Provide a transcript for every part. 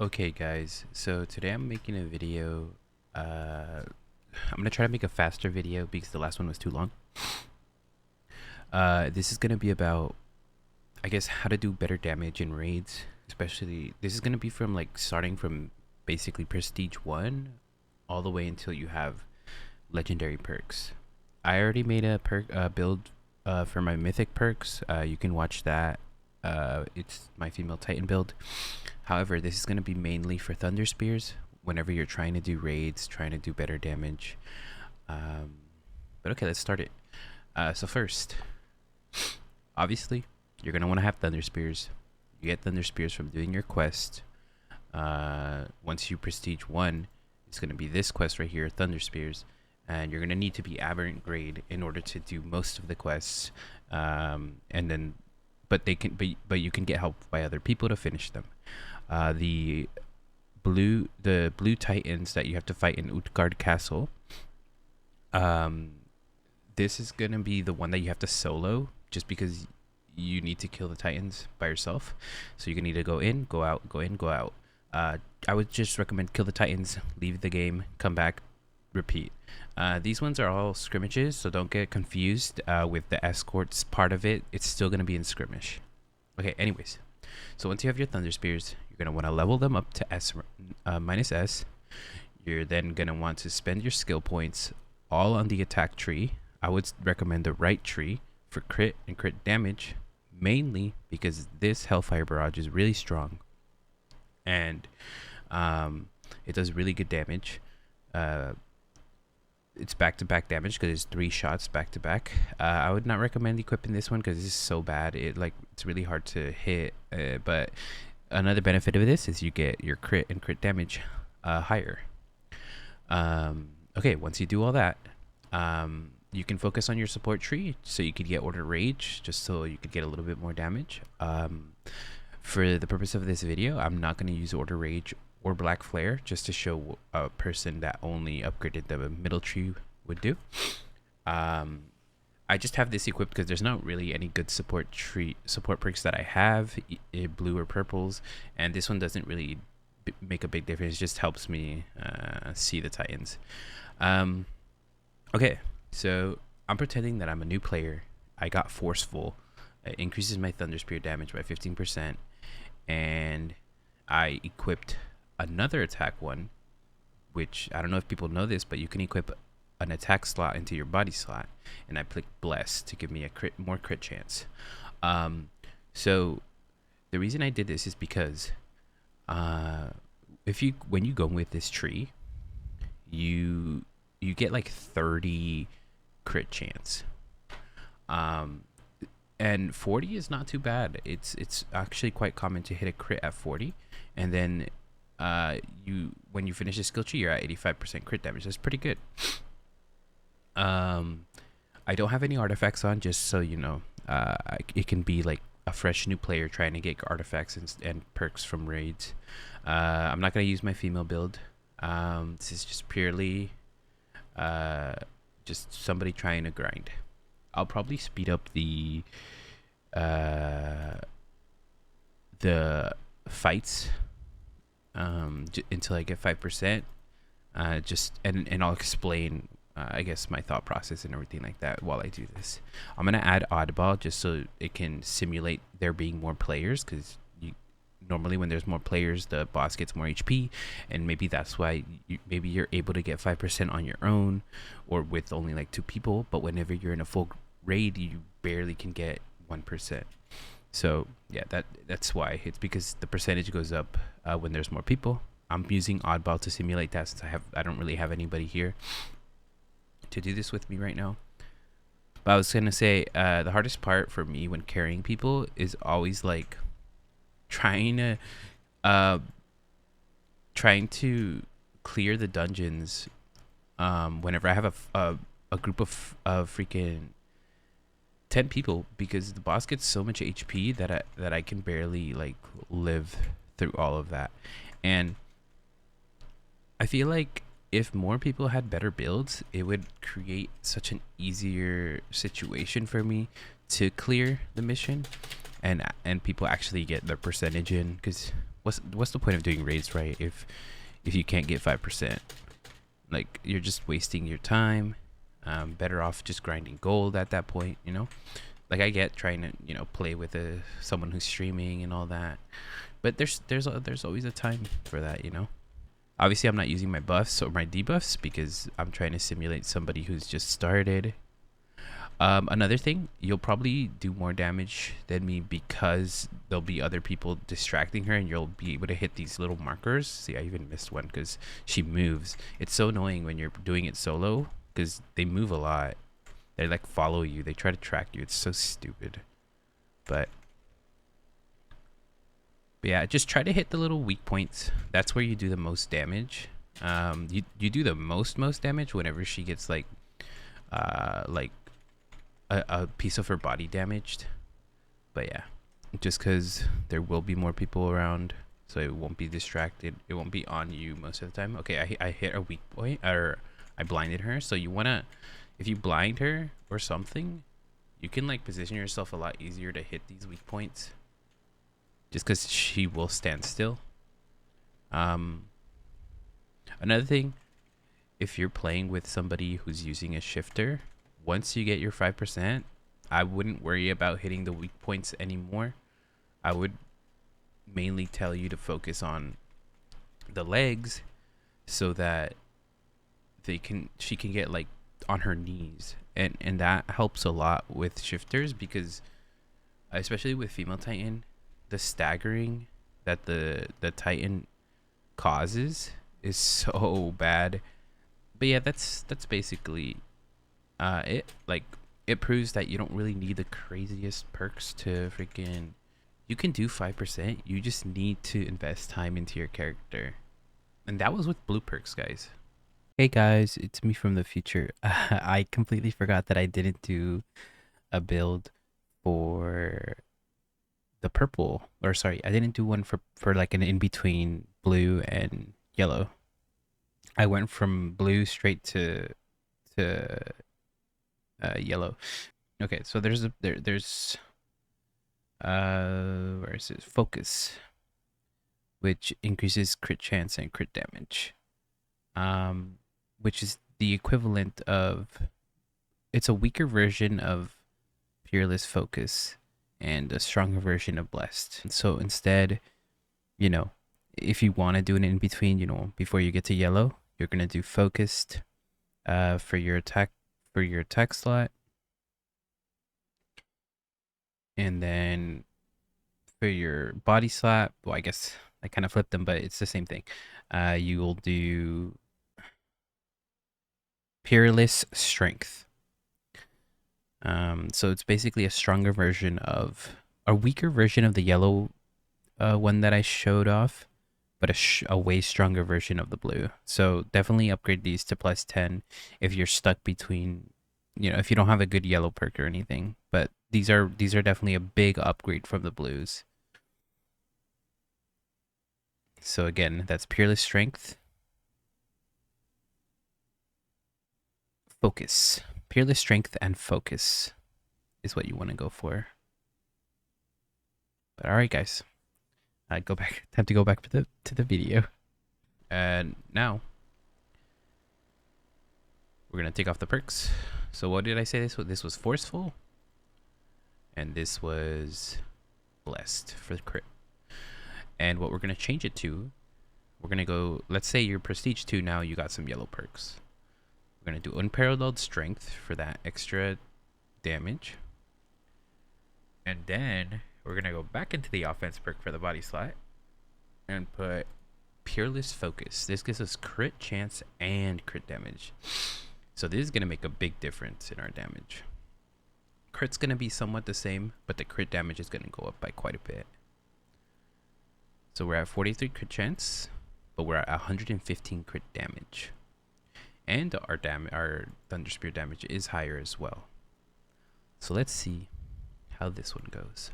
Okay guys, so today I'm making a video. I'm gonna try to make a faster video because the last one was too long. This is gonna be about, I guess, how to do better damage in raids. Especially, this is gonna be from like starting from basically Prestige 1 all the way until you have legendary perks. I already made a perk build for my mythic perks. You can watch that. It's my female Titan build. However, this is going to be mainly for Thunder Spears whenever you're trying to do raids, trying to do better damage. But okay, let's start it. So first, obviously, you're going to want to have Thunder Spears. You get Thunder Spears from doing your quest. Once you Prestige 1, it's going to be this quest right here, Thunder Spears. And you're going to need to be aberrant grade in order to do most of the quests. And then, but you can get help by other people to finish them. The blue Titans that you have to fight in Utgard Castle. This is gonna be the one that you have to solo, just because you need to kill the Titans by yourself. So you're gonna need to go in, go out, go in, go out. I would just recommend kill the Titans, leave the game, come back, repeat. These ones are all scrimmages, so don't get confused with the escorts part of it. It's still gonna be in skirmish. Okay, anyways. So once you have your Thunder Spears, you're going to want to level them up to S minus S. You're then going to want to spend your skill points all on the attack tree. I would recommend the right tree for crit and crit damage, mainly because this Hellfire Barrage is really strong. And it does really good damage. It's back-to-back damage because it's 3 shots back-to-back. I would not recommend equipping this one because this is so bad. It's really hard to hit. But another benefit of this is you get your crit and crit damage higher. Okay, once you do all that, you can focus on your support tree so you could get Order Rage, just so you could get a little bit more damage. For the purpose of this video, I'm not going to use Order Rage or Black Flare, just to show a person that only upgraded the middle tree would do. I just have this equipped because there's not really any good support perks that I have, blue or purples, and this one doesn't really make a big difference. It just helps me see the Titans. Okay, so I'm pretending that I'm a new player. I got Forceful. It increases my Thunder Spear damage by 15%, and I equipped another attack one, which I don't know if people know this, but you can equip an attack slot into your body slot, and I clicked Bless to give me a more crit chance. So the reason I did this is because when you go with this tree, you get like 30 crit chance. And 40 is not too bad. It's actually quite common to hit a crit at 40, and then when you finish a skill tree, you're at 85% crit damage. That's pretty good. I don't have any artifacts on, just so you know. It can be like a fresh new player trying to get artifacts and perks from raids. I'm not gonna use my female build. This is just purely just somebody trying to grind. I'll probably speed up the fights until I get 5%. And I'll explain I guess my thought process and everything like that while I do this. I'm gonna add oddball just so it can simulate there being more players, because normally when there's more players, the boss gets more HP, and maybe that's why maybe you're able to get 5% on your own or with only like 2 people, but whenever you're in a full raid, you barely can get 1%. So yeah, that's why. It's because the percentage goes up when there's more people. I'm using oddball to simulate that, since I don't really have anybody here to do this with me right now. But I was gonna say, the hardest part for me when carrying people is always like trying to clear the dungeons whenever I have a group of freaking 10 people, because the boss gets so much HP that I can barely like live through all of that. And I feel like if more people had better builds, it would create such an easier situation for me to clear the mission, and people actually get their percentage in, because what's the point of doing raids, right? If you can't get 5%, like you're just wasting your time. Better off just grinding gold at that point, you know. Like I get trying to play with someone who's streaming and all that, but there's always a time for that, you know. Obviously, I'm not using my buffs or my debuffs because I'm trying to simulate somebody who's just started. Another thing, you'll probably do more damage than me because there'll be other people distracting her and you'll be able to hit these little markers. See, I even missed one because she moves. It's so annoying when you're doing it solo because they move a lot. They like follow you. They try to track you. It's so stupid. But yeah, just try to hit the little weak points. That's where you do the most damage. You do the most damage whenever she gets like a piece of her body damaged. But yeah, just because there will be more people around, so it won't be distracted. It won't be on you most of the time. Okay, I hit a weak point, or I blinded her. So you wanna, if you blind her or something, you can like position yourself a lot easier to hit these weak points. Just because she will stand still. Another thing, if you're playing with somebody who's using a shifter, once you get your 5%, I wouldn't worry about hitting the weak points anymore. I would mainly tell you to focus on the legs so that she can get like on her knees, and that helps a lot with shifters because especially with female Titan, the staggering that the Titan causes is so bad. But yeah, that's basically it. Like, it proves that you don't really need the craziest perks to freaking, you can do 5%. You just need to invest time into your character. And that was with blue perks, guys. Hey guys, it's me from the future. I completely forgot that I didn't do a build for the purple, or sorry, I didn't do one for like an in between blue and yellow. I went from blue straight to yellow. Okay, so there's where is it? Focus, which increases crit chance and crit damage. Which is the equivalent of, it's a weaker version of Peerless Focus and a stronger version of Blessed. So instead, if you want to do an in between, before you get to yellow, you're gonna do Focused for your attack slot, and then for your body slap, well, I guess I kind of flipped them, but it's the same thing. You will do Peerless Strength. So it's basically a stronger version of, a weaker version of the yellow one that I showed off, but a way stronger version of the blue. So definitely upgrade these to +10 if you're stuck between, if you don't have a good yellow perk or anything. But these are definitely a big upgrade from the blues. So again, that's Peerless Strength, Focus. Peerless Strength and Focus is what you want to go for. But all right, guys, time to go back to the video. And now we're gonna take off the perks. So what did I say? This was Forceful, and this was Blessed for the crit. And what we're gonna change it to, we're gonna go, let's say you're Prestige 2 now, you got some yellow perks. We're gonna do Unparalleled Strength for that extra damage. And then we're gonna go back into the offense perk for the body slot and put Peerless Focus. This gives us crit chance and crit damage. So this is gonna make a big difference in our damage. Crit's gonna be somewhat the same, but the crit damage is gonna go up by quite a bit. So we're at 43 crit chance, but we're at 115 crit damage. And our Thunder Spear damage is higher as well. So let's see how this one goes.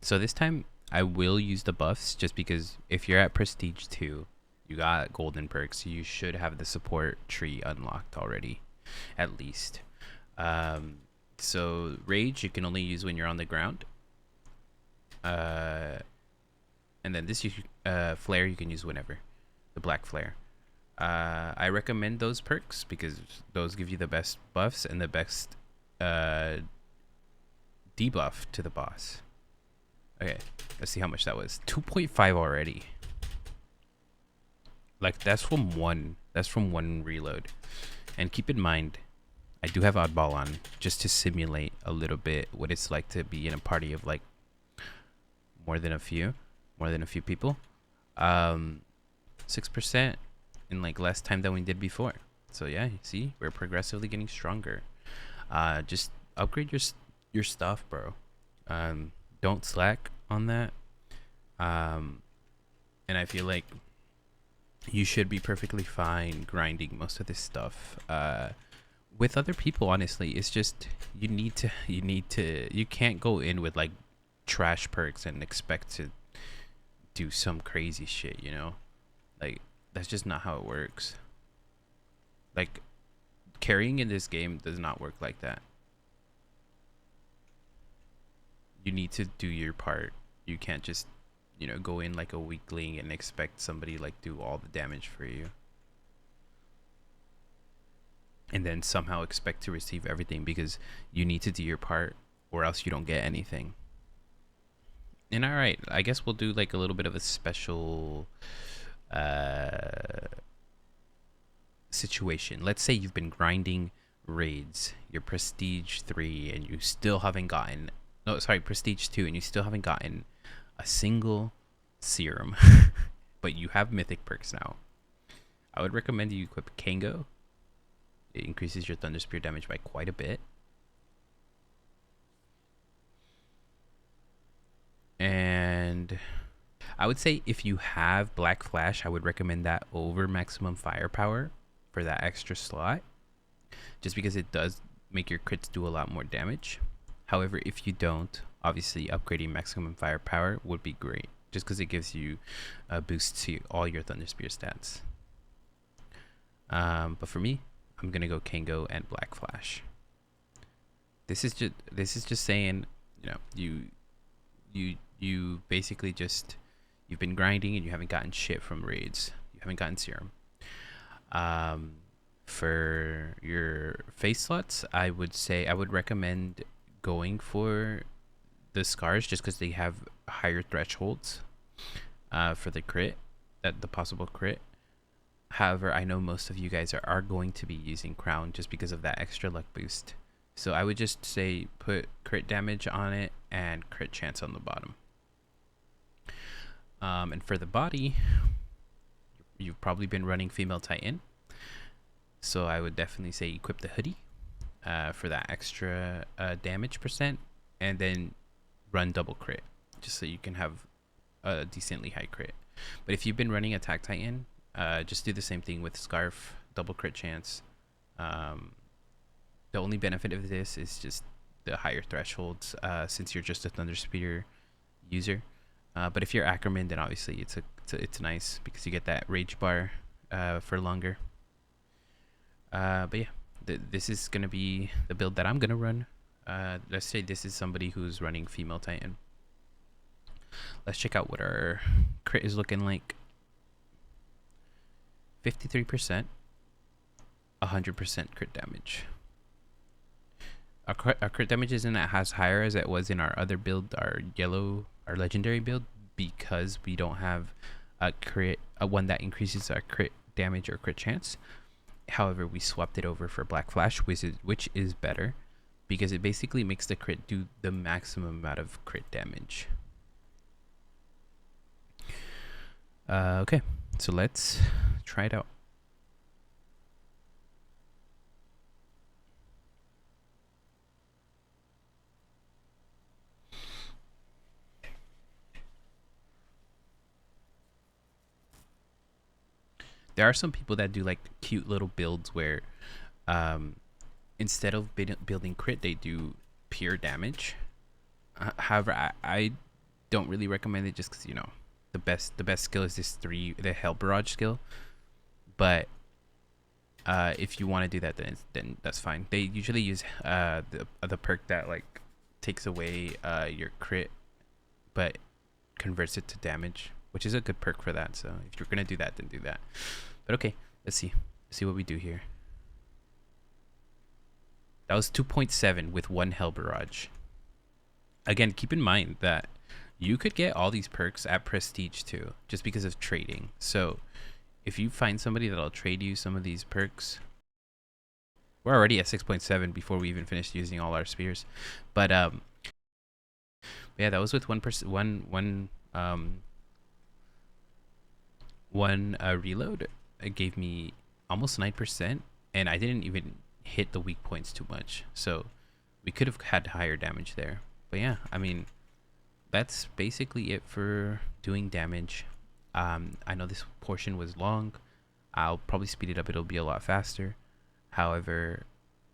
So this time I will use the buffs, just because if you're at Prestige 2, you got golden perks, you should have the support tree unlocked already, at least. So Rage you can only use when you're on the ground. And and then this flare you can use whenever, the black flare. I recommend those perks because those give you the best buffs and the best uh, debuff to the boss. Okay, let's see how much that was. 2.5 already. Like that's from one. That's from one reload. And keep in mind, I do have oddball on just to simulate a little bit what it's like to be in a party of like more than a few people. 6% in like less time than we did before. So yeah, see, we're progressively getting stronger. Just upgrade your stuff, bro. Don't slack on that. And I feel like you should be perfectly fine grinding most of this stuff with other people. Honestly, it's just you can't go in with like trash perks and expect to do some crazy shit, you know? Like that's just not how it works. Like carrying in this game does not work like that. You need to do your part. You can't just, you know, go in like a weakling and expect somebody like do all the damage for you. And then somehow expect to receive everything because you need to do your part or else you don't get anything. And all right, I guess we'll do like a little bit of a special situation. Let's say you've been grinding raids, you're prestige 3 and you still haven't gotten prestige 2 and you still haven't gotten a single serum. But you have mythic perks now. I would recommend you equip Kango. It increases your Thunder Spear damage by quite a bit. And I would say if you have Black Flash, I would recommend that over Maximum Firepower for that extra slot, just because it does make your crits do a lot more damage. However, if you don't, obviously upgrading Maximum Firepower would be great, just because it gives you a boost to all your Thunder Spear stats. But for me, I'm gonna go Kango and Black Flash. This is just saying, you know, you basically just, you've been grinding and you haven't gotten shit from raids. You haven't gotten serum. For your face slots, I would recommend going for the scars just because they have higher thresholds for the crit, the possible crit. However, I know most of you guys are going to be using crown just because of that extra luck boost. So I would just say put crit damage on it and crit chance on the bottom. And for the body, you've probably been running female titan. So I would definitely say equip the hoodie for that extra damage percent, and then run double crit just so you can have a decently high crit. But if you've been running attack titan, just do the same thing with scarf, double crit chance. The only benefit of this is just the higher thresholds since you're just a Thunder Spear user. But if you're Ackerman, then obviously it's nice because you get that rage bar for longer. But yeah, this is gonna be the build that I'm gonna run. Let's say this is somebody who's running female titan. Let's check out what our crit is looking like. 53%, 100% crit damage. Our crit damage isn't as higher as it was in our other build, our legendary build, because we don't have a one that increases our crit damage or crit chance. However, we swapped it over for Black Flash, which is better because it basically makes the crit do the maximum amount of crit damage. Okay, so let's try it out. There are some people that do like cute little builds where instead of building crit, they do pure damage. However, I don't really recommend it just because, you know, the best skill is the Hell Barrage skill. But if you want to do that, then that's fine. They usually use the perk that like takes away your crit, but converts it to damage, which is a good perk for that. So if you're gonna do that, then do that. But okay, let's see. Let's see what we do here. That was 2.7 with one Hell Barrage. Again, keep in mind that you could get all these perks at Prestige too, just because of trading. So if you find somebody that'll trade you some of these perks, we're already at 6.7 before we even finished using all our spears. But yeah, that was with one reload. It gave me almost 9%, and I didn't even hit the weak points too much. So we could have had higher damage there. But yeah, I mean, that's basically it for doing damage. I know this portion was long. I'll probably speed it up. It'll be a lot faster. However,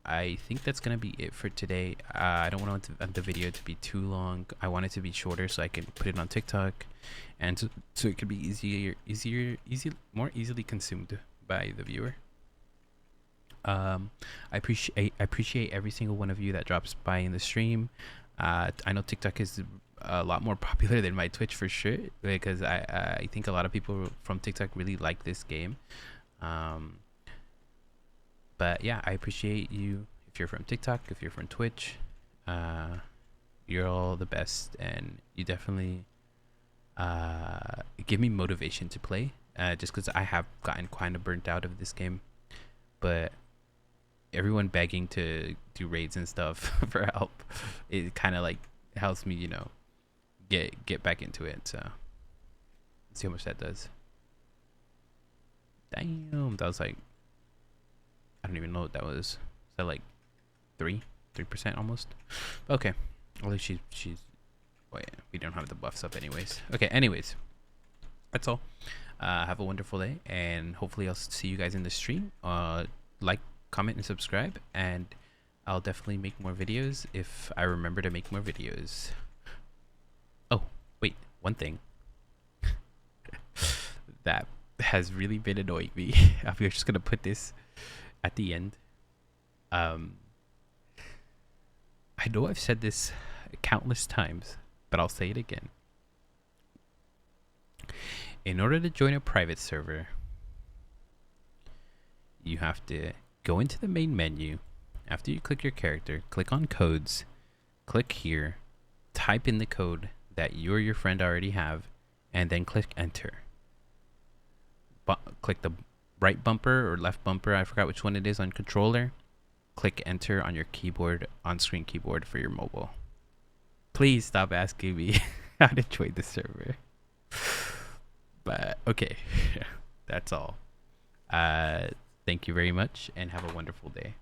I think that's gonna be it for today. I don't want the video to be too long. I want it to be shorter so I can put it on TikTok, and so it could be more easily consumed by the viewer. I appreciate every single one of you that drops by in the stream. I know TikTok is a lot more popular than my Twitch for sure, because I think a lot of people from TikTok really like this game. But yeah, I appreciate you. If you're from TikTok, if you're from Twitch, you're all the best, and you definitely give me motivation to play, just because I have gotten kind of burnt out of this game. But everyone begging to do raids and stuff for help, it kind of like helps me, you know, get back into it. So let's see how much that does. Damn, that was like, I don't even know what that was. Is that like 3% almost? Okay, at least she's. Wait, we don't have the buffs up anyways. Okay, anyways, that's all. Have a wonderful day, and hopefully I'll see you guys in the stream. Like, comment, and subscribe, and I'll definitely make more videos if I remember to make more videos. Oh, wait, one thing that has really been annoying me. I'm just gonna put this at the end. I know I've said this countless times, but I'll say it again. In order to join a private server, you have to go into the main menu. After you click your character, click on codes, click here, type in the code that you or your friend already have, and then click enter. Click the right bumper or left bumper, I forgot which one it is, on controller. Click enter on your keyboard, on-screen keyboard for your mobile. Please stop asking me how to join the server. But okay, that's all. Thank you very much, and have a wonderful day.